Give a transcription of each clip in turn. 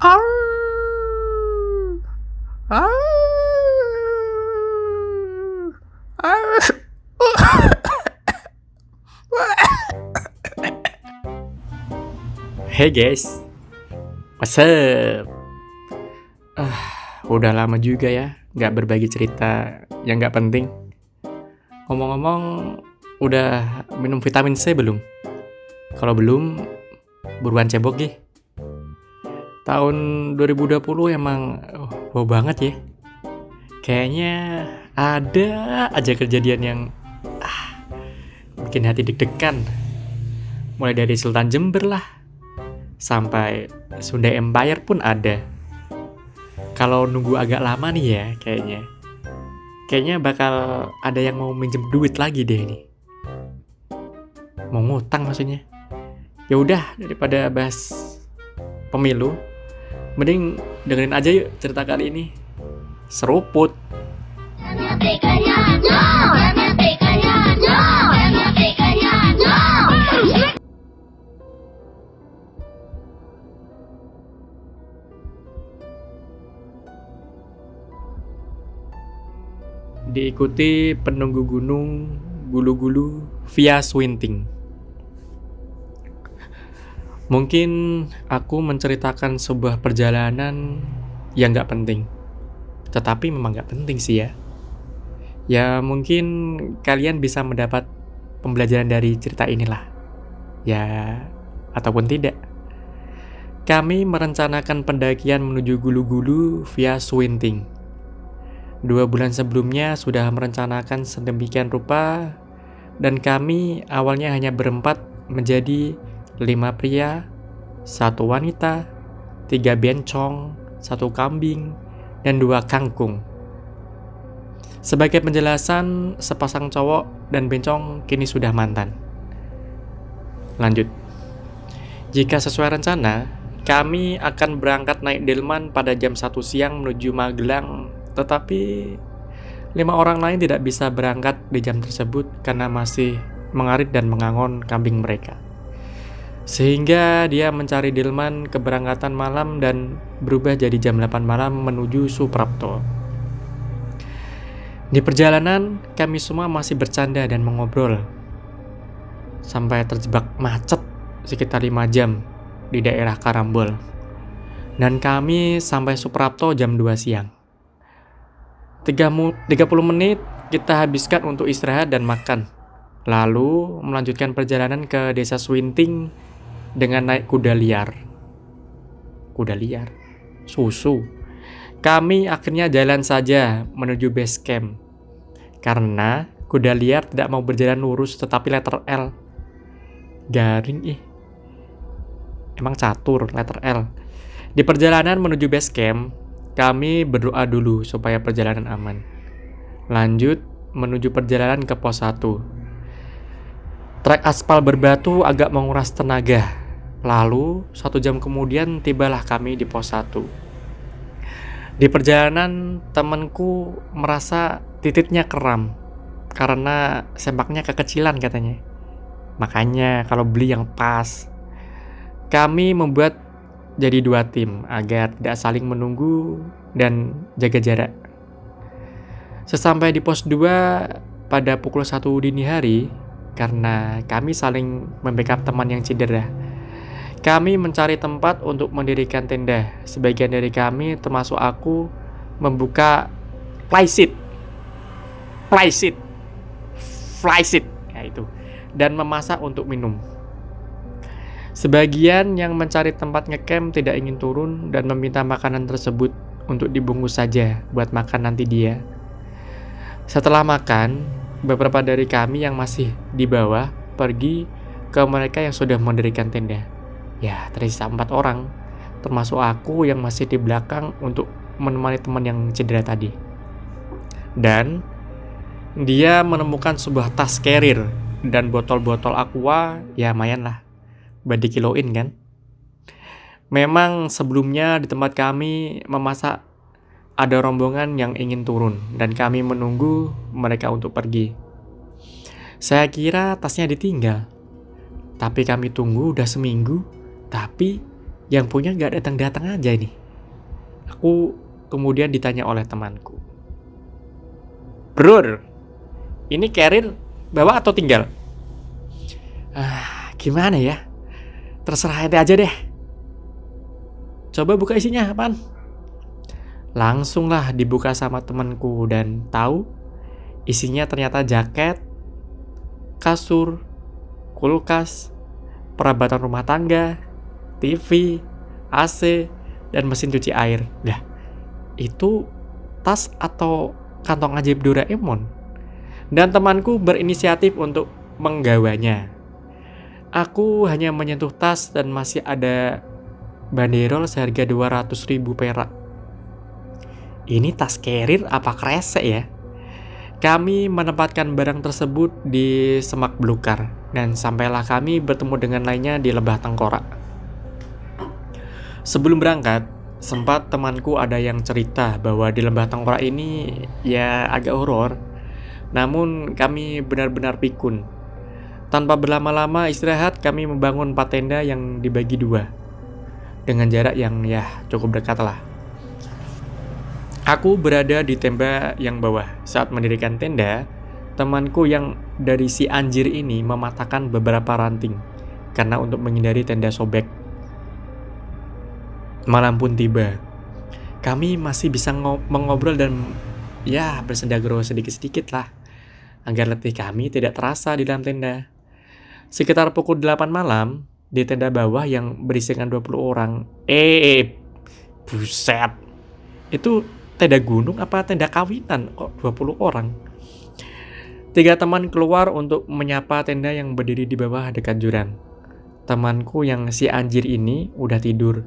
Arr, arr, Hey guys, what's up? Udah lama juga ya nggak berbagi cerita yang nggak penting. Ngomong-ngomong, udah minum vitamin C belum? Kalau belum, buruan cebok ya. Tahun 2020 emang wow banget ya. Kayaknya ada aja kejadian yang bikin hati deg-degan. Mulai dari Sultan Jember lah, sampai Sunda Empire pun ada. Kalau nunggu agak lama nih ya, kayaknya bakal ada yang mau minjem duit lagi deh ini. Mau ngutang maksudnya. Ya udah, daripada bahas pemilu, mending dengerin aja yuk cerita kali ini. Seruput. Diikuti penunggu gunung gulu-gulu via Swinting. Mungkin aku menceritakan sebuah perjalanan yang gak penting, tetapi memang gak penting sih ya. Ya mungkin kalian bisa mendapat pembelajaran dari cerita inilah. Ya, ataupun tidak. Kami merencanakan pendakian menuju Gulu-Gulu via Swinting. 2 bulan sebelumnya sudah merencanakan sedemikian rupa, dan kami awalnya hanya berempat menjadi 5 pria, 1 wanita, 3 bencong, 1 kambing, dan 2 kangkung. Sebagai penjelasan, sepasang cowok dan bencong kini sudah mantan. Lanjut. Jika sesuai rencana, kami akan berangkat naik delman pada jam 1 siang menuju Magelang, tetapi 5 orang lain tidak bisa berangkat di jam tersebut karena masih mengarit dan mengangon kambing mereka. Sehingga dia mencari delman keberangkatan malam dan berubah jadi jam 8 malam menuju Suprapto. Di perjalanan, kami semua masih bercanda dan mengobrol sampai terjebak macet sekitar 5 jam di daerah Karambol. Dan kami sampai Suprapto jam 2 siang. 30 menit kita habiskan untuk istirahat dan makan. Lalu melanjutkan perjalanan ke desa Swinting dengan naik kuda liar. Kuda liar? Susu. Kami akhirnya jalan saja menuju base camp. Karena kuda liar tidak mau berjalan lurus tetapi letter L. Garing Emang catur letter L. Di perjalanan menuju base camp, kami berdoa dulu supaya perjalanan aman. Lanjut menuju perjalanan ke pos 1. Trek aspal berbatu agak menguras tenaga. Lalu 1 jam kemudian tibalah kami di pos 1. Di perjalanan temanku merasa titiknya kram karena sempaknya kekecilan katanya. Makanya kalau beli yang pas. Kami membuat jadi 2 tim agar tidak saling menunggu dan jaga jarak. Sesampai di pos 2 pada pukul 1 dini hari, karena kami saling membackup teman yang cedera, kami mencari tempat untuk mendirikan tenda. Sebagian dari kami, termasuk aku, membuka flyseat, ya itu, dan memasak untuk minum. Sebagian yang mencari tempat ngecamp tidak ingin turun dan meminta makanan tersebut untuk dibungkus saja buat makan nanti dia. Setelah makan, beberapa dari kami yang masih di bawah pergi ke mereka yang sudah mendirikan tenda. Ya, tersisa 4 orang, termasuk aku yang masih di belakang untuk menemani teman yang cedera tadi. Dan dia menemukan sebuah tas carrier dan botol-botol aqua, ya lumayan lah. Badi kiloin kan. Memang sebelumnya di tempat kami memasak ada rombongan yang ingin turun dan kami menunggu mereka untuk pergi. Saya kira tasnya ditinggal. Tapi kami tunggu udah seminggu, tapi Yang punya nggak datang-datang aja nih. Aku kemudian ditanya oleh temanku. Bro, ini carrier bawa atau tinggal? Gimana ya? Terserah ente aja deh. Coba buka isinya apaan? Langsunglah dibuka sama temanku dan tahu isinya ternyata jaket, kasur, kulkas, perabatan rumah tangga, TV, AC, dan mesin cuci air. Lah, itu tas atau kantong ajaib Doraemon? Dan temanku berinisiatif untuk menggawanya. Aku hanya menyentuh tas dan masih ada banderol seharga 200.000 perak. Ini tas carrier apa kresek ya? Kami menempatkan barang tersebut di semak belukar dan sampailah kami bertemu dengan lainnya di Lebah Tengkorak. Sebelum berangkat, sempat temanku ada yang cerita bahwa di Lebah Tengkorak ini ya agak horor. Namun kami benar-benar pikun. Tanpa berlama-lama istirahat, kami membangun 4 tenda yang dibagi 2 dengan jarak yang ya cukup dekat lah. Aku berada di tenda yang bawah. Saat mendirikan tenda, temanku yang dari si anjir ini mematahkan beberapa ranting karena untuk menghindari tenda sobek. Malam pun tiba. Kami masih bisa mengobrol dan ya bersendagro sedikit-sedikit lah, agar letih kami tidak terasa di dalam tenda. Sekitar pukul 8 malam, di tenda bawah yang berisikan 20 orang. Buset. Itu tenda gunung apa tenda kawinan kok 20 orang? 3 teman keluar untuk menyapa tenda yang berdiri di bawah dekat jurang. Temanku yang si anjir ini udah tidur.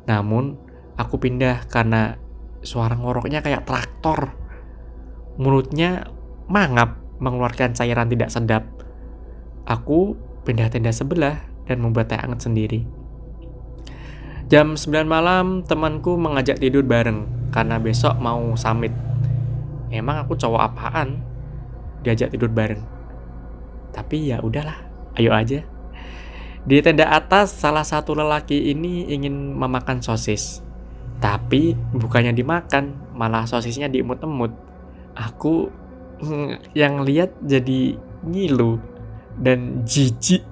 Namun, aku pindah karena suara ngoroknya kayak traktor. Mulutnya mangap mengeluarkan cairan tidak sedap. Aku pindah tenda sebelah dan membuat teh hangat sendiri. Jam 9 malam, temanku mengajak tidur bareng karena besok mau summit. Emang aku cowok apaan diajak tidur bareng? Tapi ya udahlah, ayo aja. Di tenda atas, salah satu lelaki ini ingin memakan sosis. Tapi bukannya dimakan, malah sosisnya diemut-emut. Aku yang lihat jadi ngilu dan jijik.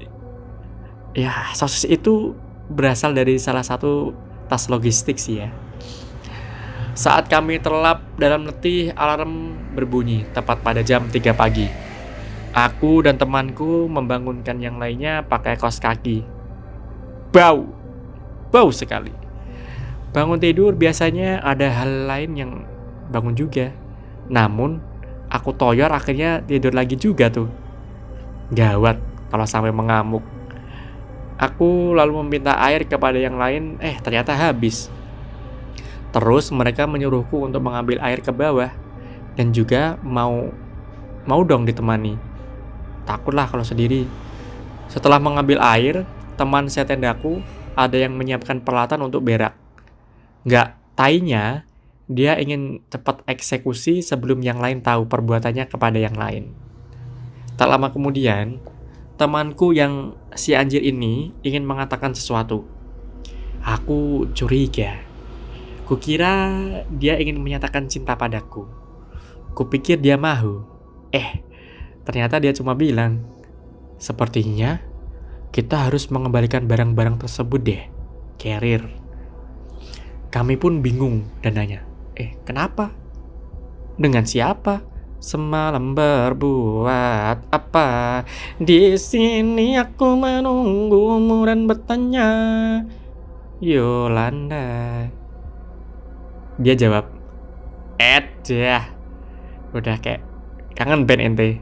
Ya, sosis itu berasal dari salah satu tas logistik sih ya. Saat kami terlelap dalam letih, alarm berbunyi tepat pada jam 3 pagi. Aku dan temanku membangunkan yang lainnya pakai kaos kaki. Bau sekali. Bangun tidur biasanya ada hal lain yang bangun juga. Namun, aku toyor akhirnya tidur lagi juga tuh. Gawat kalau sampai mengamuk. Aku lalu meminta air kepada yang lain, ternyata habis. Terus mereka menyuruhku untuk mengambil air ke bawah dan juga mau dong ditemani. Takutlah kalau sendiri. Setelah mengambil air, teman setendaku ada yang menyiapkan peralatan untuk berak. Nggak tainya, dia ingin cepat eksekusi sebelum yang lain tahu perbuatannya kepada yang lain. Tak lama kemudian, temanku yang si anjir ini ingin mengatakan sesuatu. Aku curiga. Kukira dia ingin menyatakan cinta padaku. Kupikir dia mahu. Ternyata dia cuma bilang, sepertinya kita harus mengembalikan barang-barang tersebut deh, carrier. Kami pun bingung dan nanya, kenapa? Dengan siapa? Semalam berbuat apa? Di sini aku menunggumu dan bertanya, Yolanda. Dia jawab, udah kayak kangen band ente.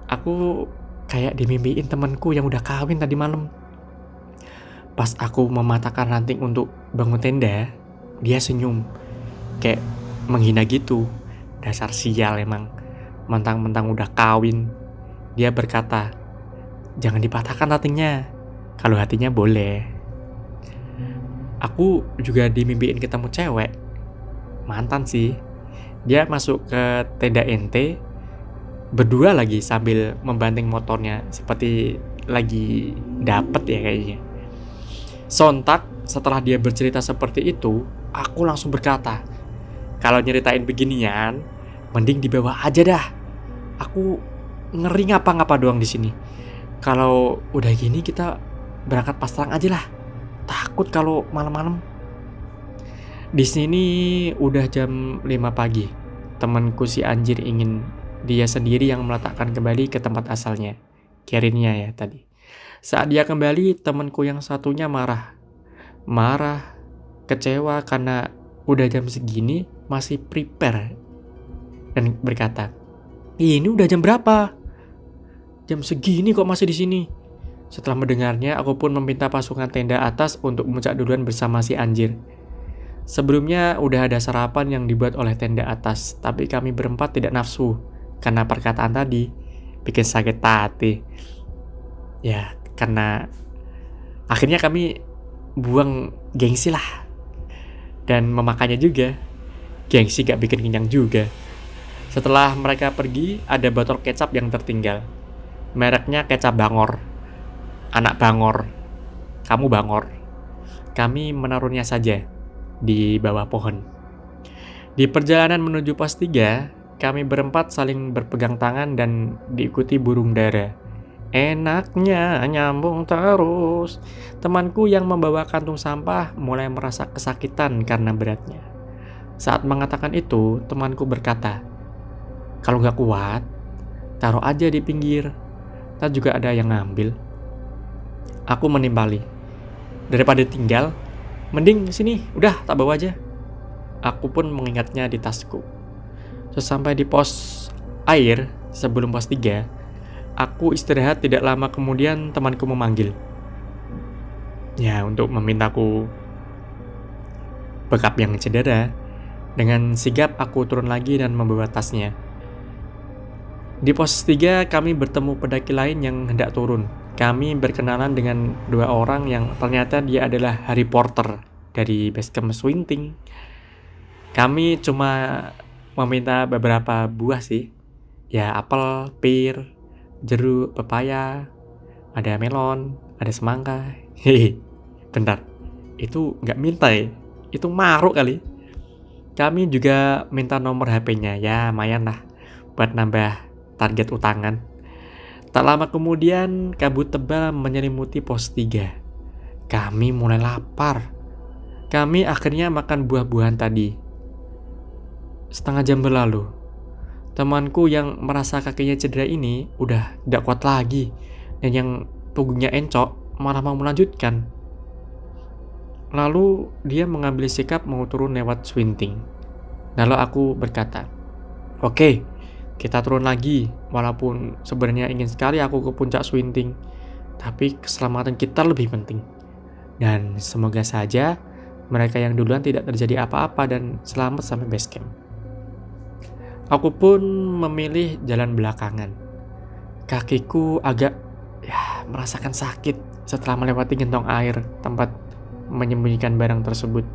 Aku kayak dimimpiin temanku yang udah kawin tadi malam. Pas aku mematahkan ranting untuk bangun tenda, dia senyum, kayak menghina gitu. Dasar sial emang, mentang-mentang udah kawin. Dia berkata, jangan dipatahkan rantingnya, kalau hatinya boleh. Aku juga dimimpiin ketemu cewek, mantan sih. Dia masuk ke tenda ente, berdua lagi sambil membanting motornya, seperti lagi dapet ya kayaknya. Sontak Setelah dia bercerita seperti itu, aku langsung berkata, kalau nyeritain beginian, mending dibawa aja dah. Aku ngeri ngapa-ngapa doang di sini. Kalau udah gini kita berangkat pasrang aja lah. Takut kalau malam-malam. Di sini udah jam 5 pagi. Temanku si anjir ingin dia sendiri yang meletakkan kembali ke tempat asalnya. Kerinnya ya tadi. Saat dia kembali, temanku yang satunya marah, kecewa karena udah jam segini masih prepare dan berkata, ini udah jam berapa? Jam segini kok masih di sini? Setelah mendengarnya, aku pun meminta pasukan tenda atas untuk memuncak duluan bersama si anjir. Sebelumnya udah ada sarapan yang dibuat oleh tenda atas, tapi kami berempat tidak nafsu karena perkataan tadi bikin sakit hati. Ya, karena akhirnya kami buang gengsi lah. Dan memakannya juga. Gengsi gak bikin kenyang juga. Setelah mereka pergi, ada botol kecap yang tertinggal. Mereknya kecap Bangor. Anak Bangor. Kamu Bangor. Kami menaruhnya saja di bawah pohon. Di perjalanan menuju pos 3, kami berempat saling berpegang tangan dan diikuti burung dara. Enaknya nyambung terus. Temanku yang membawa kantung sampah mulai merasa kesakitan karena beratnya. Saat mengatakan itu, temanku berkata, kalau gak kuat, taruh aja di pinggir. Ntar juga ada yang ngambil. Aku menimpali. Daripada tinggal, mending sini, udah tak bawa aja. Aku pun mengingatnya di tasku. Sesampai di pos air sebelum pos 3, aku istirahat tidak lama kemudian temanku memanggil. Ya, untuk memintaku backup yang cedera. Dengan sigap aku turun lagi dan membawa tasnya. Di pos 3 kami bertemu pendaki lain yang hendak turun. Kami berkenalan dengan 2 orang yang ternyata dia adalah Harry Potter dari Basecamp Swinting. Kami cuma meminta beberapa buah sih. Ya, apel, pir, jeruk, pepaya, ada melon, ada semangka. Hehe, bentar. Itu nggak minta ya? Itu maruk kali. Kami juga minta nomor HP-nya. Ya, lumayan lah buat nambah target utangan. Tak lama kemudian, kabut tebal menyelimuti pos 3. Kami mulai lapar. Kami akhirnya makan buah-buahan tadi. Setengah jam berlalu. Temanku yang merasa kakinya cedera ini udah tidak kuat lagi. Dan yang punggungnya encok malah mau melanjutkan. Lalu dia mengambil sikap mau turun lewat Swinting. Lalu aku berkata, oke, kita turun lagi. Walaupun sebenarnya ingin sekali aku ke puncak Swinting, tapi keselamatan kita lebih penting. Dan semoga saja mereka yang duluan tidak terjadi apa-apa dan selamat sampai base camp. Aku pun memilih jalan belakangan. Kakiku agak merasakan sakit setelah melewati gentong air tempat menyembunyikan barang tersebut.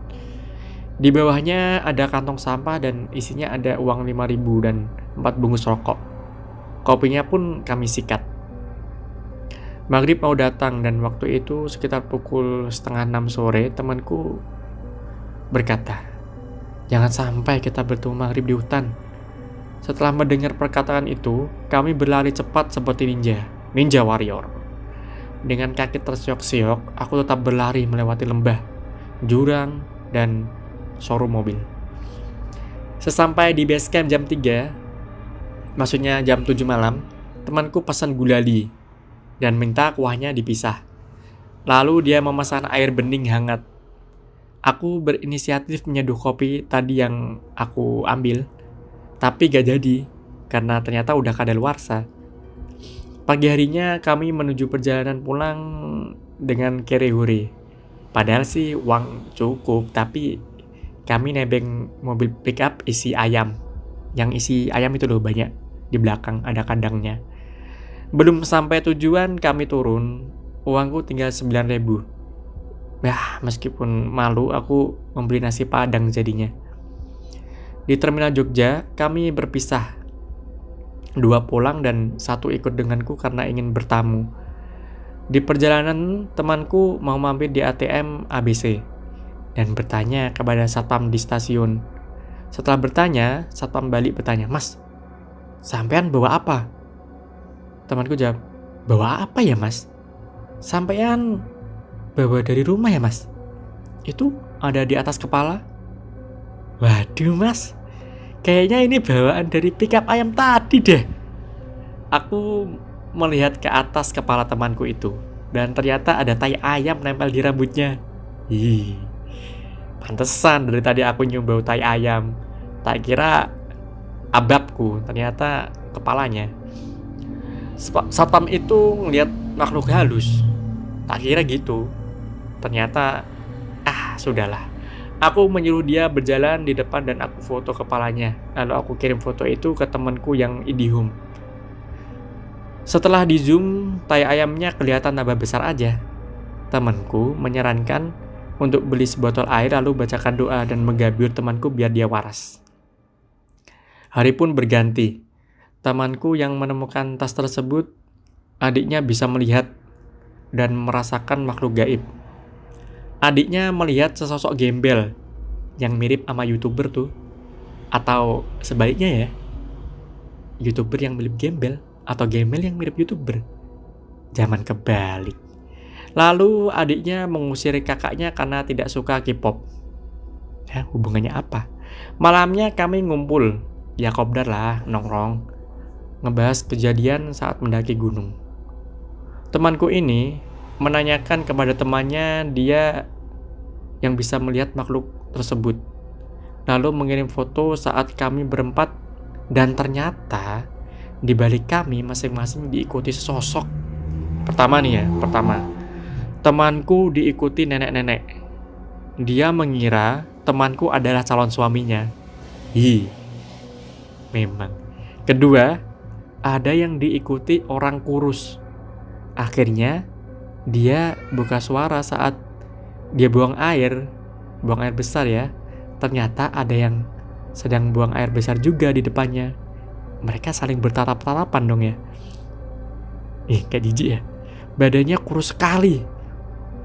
Di bawahnya ada kantong sampah dan isinya ada uang 5.000 dan 4 bungkus rokok. Kopinya pun kami sikat. Maghrib mau datang dan waktu itu sekitar pukul 5:30 sore temanku berkata, jangan sampai kita bertemu maghrib di hutan. Setelah mendengar perkataan itu, kami berlari cepat seperti ninja warrior. Dengan kaki tersiok-siok, aku tetap berlari melewati lembah, jurang, dan showroom mobil. Sesampai di base camp jam 3, maksudnya jam 7 malam, temanku pesan gulali dan minta kuahnya dipisah. Lalu dia memesan air bening hangat. Aku berinisiatif menyeduh kopi tadi yang aku ambil, tapi gak jadi karena ternyata udah kadaluarsa. Pagi harinya kami menuju perjalanan pulang dengan kere-hure. Padahal sih uang cukup, tapi kami nebeng mobil pickup isi ayam. Yang isi ayam itu loh banyak, di belakang ada kandangnya. Belum sampai tujuan kami turun, uangku tinggal 9.000. Meskipun malu aku membeli nasi padang jadinya. Di terminal Jogja kami berpisah. 2 pulang dan 1 ikut denganku karena ingin bertamu. Di perjalanan, temanku mau mampir di ATM ABC dan bertanya kepada satpam di stasiun. Setelah bertanya, satpam balik bertanya, "Mas, sampean bawa apa?" Temanku jawab, "Bawa apa ya, Mas? Sampean bawa dari rumah ya, Mas? Itu ada di atas kepala." Waduh, Mas, kayaknya ini bawaan dari pickup ayam tadi deh. Aku melihat ke atas kepala temanku itu, dan ternyata ada tai ayam nempel di rambutnya. Ih, pantesan dari tadi aku nyium bau tai ayam. Tak kira ababku, ternyata kepalanya. Satpam itu ngelihat makhluk halus. Tak kira gitu. Ternyata, sudahlah. Aku menyuruh dia berjalan di depan dan aku foto kepalanya. Lalu aku kirim foto itu ke temanku yang IndiHome. Setelah di zoom, tai ayamnya kelihatan tambah besar aja. Temanku menyarankan untuk beli sebotol air lalu bacakan doa dan menggabur temanku biar dia waras. Hari pun berganti. Temanku yang menemukan tas tersebut, adiknya bisa melihat dan merasakan makhluk gaib. Adiknya melihat sesosok gembel yang mirip sama YouTuber tuh. Atau sebaliknya ya, YouTuber yang mirip gembel atau gembel yang mirip YouTuber. Zaman kebalik. Lalu adiknya mengusir kakaknya karena tidak suka K-pop. Ya, hubungannya apa? Malamnya kami ngumpul, ya kopdar lah, nongkrong, ngebahas kejadian saat mendaki gunung. Temanku ini menanyakan kepada temannya dia yang bisa melihat makhluk tersebut. Lalu mengirim foto saat kami berempat, dan ternyata di balik kami masing-masing diikuti sesosok. Pertama, temanku diikuti nenek-nenek. Dia mengira temanku adalah calon suaminya. Memang. Kedua, ada yang diikuti orang kurus. Akhirnya, dia buka suara saat dia buang air besar ya. Ternyata ada yang sedang buang air besar juga di depannya. Mereka saling bertatap-tatapan dong ya. Kayak jijik ya. Badannya kurus sekali.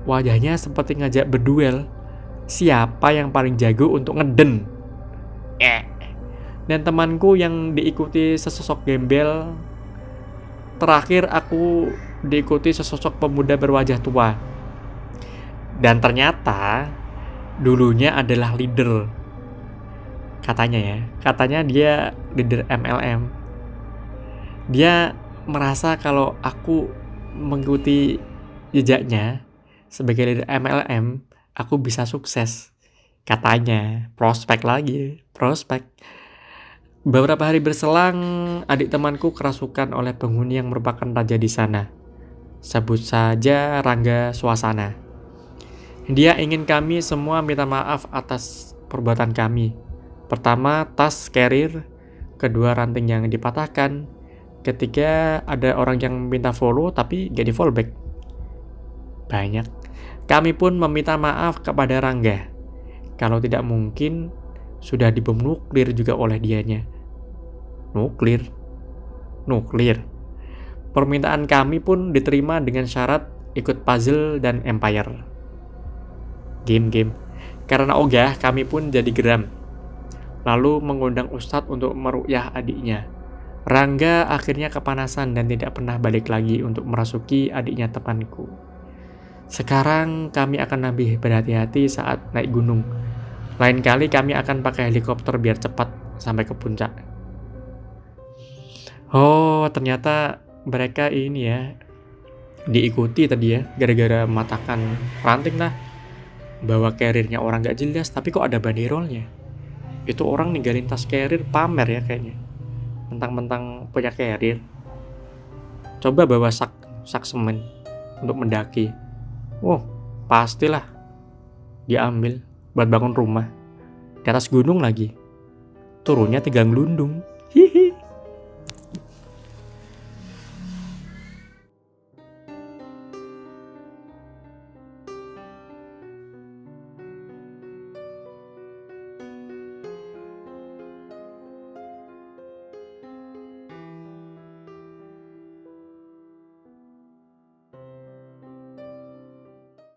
Wajahnya seperti ngajak berduel. Siapa yang paling jago untuk ngeden? Dan temanku yang diikuti sesosok gembel. Terakhir aku diikuti sesosok pemuda berwajah tua. Dan ternyata dulunya adalah leader. Katanya dia leader MLM. Dia merasa kalau aku mengikuti jejaknya sebagai leader MLM, aku bisa sukses. Katanya, prospek. Beberapa hari berselang, adik temanku kerasukan oleh penghuni yang merupakan raja di sana. Sebut saja Rangga Suasana. Dia ingin kami semua minta maaf atas perbuatan kami. Pertama, tas carrier. Kedua, ranting yang dipatahkan. Ketiga, ada orang yang minta follow tapi gak di follow back. Banyak. Kami pun meminta maaf kepada Rangga. Kalau tidak mungkin, sudah dibom nuklir juga oleh dianya. Nuklir. Permintaan kami pun diterima dengan syarat ikut puzzle dan empire. Game. Karena ogah, kami pun jadi geram. Lalu mengundang ustadz untuk meruqyah adiknya. Rangga akhirnya kepanasan dan tidak pernah balik lagi untuk merasuki adiknya temanku. Sekarang kami akan lebih berhati-hati saat naik gunung. Lain kali kami akan pakai helikopter biar cepat sampai ke puncak. Oh, ternyata mereka ini ya diikuti tadi ya, gara-gara mematahkan ranting lah. Bawa carrier-nya orang gak jelas, tapi kok ada banderolnya. Itu orang ninggalin tas carrier pamer ya kayaknya. Mentang-mentang punya carrier. Coba bawa sak semen untuk mendaki. Pastilah diambil buat bangun rumah. Di atas gunung lagi. Turunnya 3 gelundung.